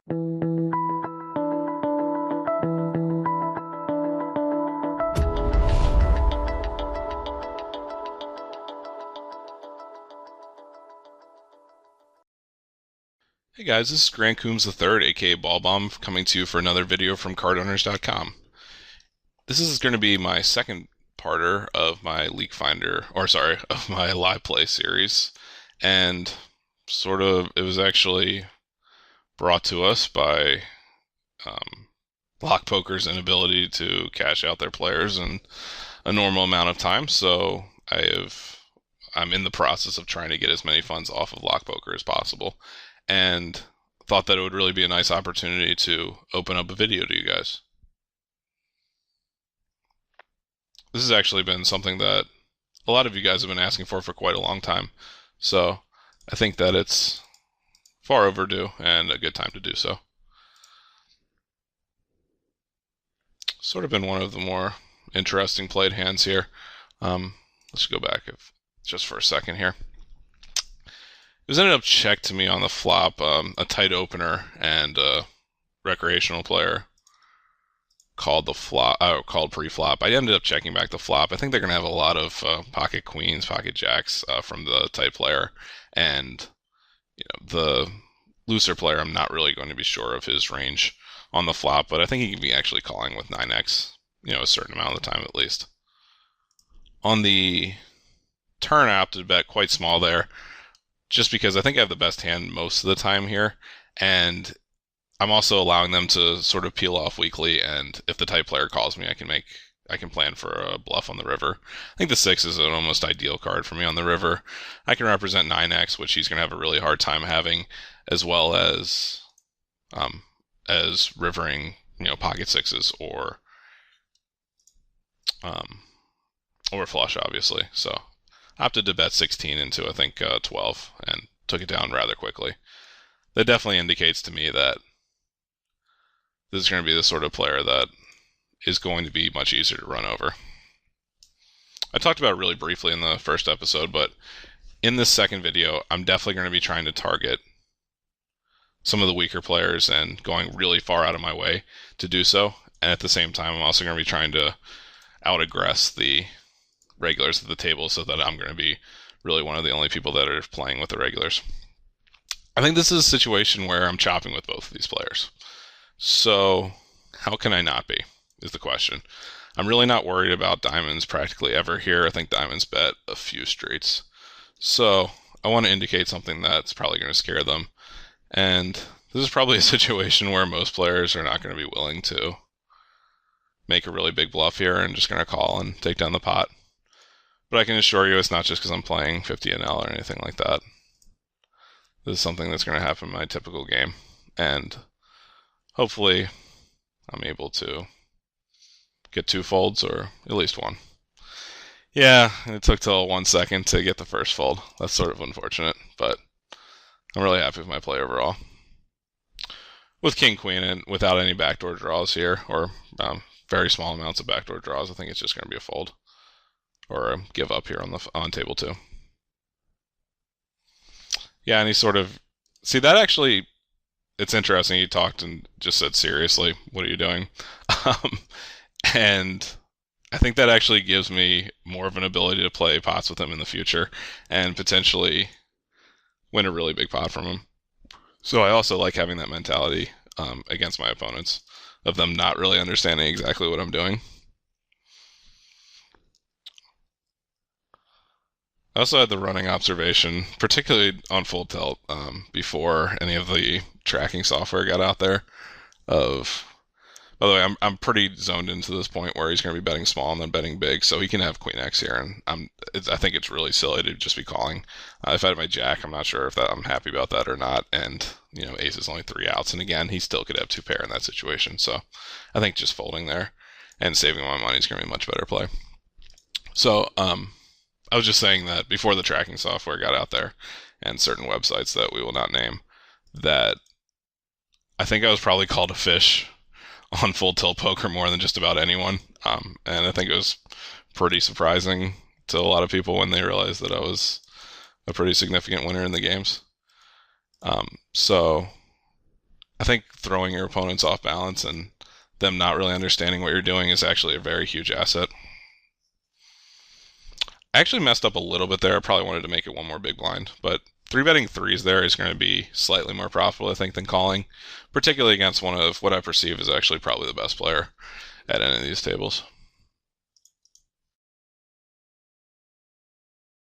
Hey guys, this is Grant Coombs III, aka Balbomb, coming to you for another video from CardRunners.com. This is going to be my second parter of my of my live play series, and it was actually brought to us by Block Poker's inability to cash out their players in a normal amount of time. So I'm in the process of trying to get as many funds off of Block Poker as possible, and thought that it would really be a nice opportunity to open up a video to you guys. This has actually been something that a lot of you guys have been asking for quite a long time, so I think that it's far overdue and a good time to do so. Sort of been one of the more interesting played hands here. Let's go back just for a second here. It was ended up checked to me on the flop, a tight opener and a recreational player called pre-flop. I ended up checking back the flop. I think they're gonna have a lot of pocket queens, pocket jacks from the tight player, and the looser player. I'm not really going to be sure of his range on the flop, but I think he can be actually calling with 9x, a certain amount of the time at least. On the turn, I opted to bet quite small there, just because I think I have the best hand most of the time here, and I'm also allowing them to sort of peel off weakly, and if the tight player calls me, I can plan for a bluff on the river. I think the 6 is an almost ideal card for me on the river. I can represent 9x, which he's going to have a really hard time having, as well as rivering, pocket 6s or flush, obviously. So opted to bet 16 into, I think, 12, and took it down rather quickly. That definitely indicates to me that this is going to be the sort of player that is going to be much easier to run over. I talked about it really briefly in the first episode, but in this second video, I'm definitely going to be trying to target some of the weaker players and going really far out of my way to do so. And at the same time, I'm also going to be trying to out-aggress the regulars at the table so that I'm going to be really one of the only people that are playing with the regulars. I think this is a situation where I'm chopping with both of these players. So how can I not be, is the question. I'm really not worried about diamonds practically ever here. I think diamonds bet a few streets. So I want to indicate something that's probably going to scare them. And this is probably a situation where most players are not going to be willing to make a really big bluff here and just going to call and take down the pot. But I can assure you it's not just because I'm playing 50 NL or anything like that. This is something that's going to happen in my typical game. And hopefully I'm able to get 2 folds or at least 1. Yeah, it took till 1 second to get the first fold. That's sort of unfortunate, but I'm really happy with my play overall. With King Queen and without any backdoor draws here, or very small amounts of backdoor draws, I think it's just going to be a fold or a give up here on table 2. Yeah, and he sort of that actually. It's interesting. He talked and just said, seriously, what are you doing? And I think that actually gives me more of an ability to play pots with him in the future and potentially win a really big pot from him. So I also like having that mentality against my opponents of them not really understanding exactly what I'm doing. I also had the running observation, particularly on Full Tilt, before any of the tracking software got out there. By the way, I'm pretty zoned into this point where he's going to be betting small and then betting big, so he can have Queen X here, and I think it's really silly to just be calling. If I had my Jack, I'm not sure if I'm happy about that or not, and Ace is only 3 outs, and again, he still could have 2 pair in that situation, so I think just folding there and saving my money is going to be a much better play. So, I was just saying that before the tracking software got out there and certain websites that we will not name, that I think I was probably called a fish on Full Tilt Poker more than just about anyone. And I think it was pretty surprising to a lot of people when they realized that I was a pretty significant winner in the games. So I think throwing your opponents off balance and them not really understanding what you're doing is actually a very huge asset. I actually messed up a little bit there. I probably wanted to make it one more big blind, but 3-betting threes there is going to be slightly more profitable, I think, than calling, particularly against one of what I perceive as actually probably the best player at any of these tables.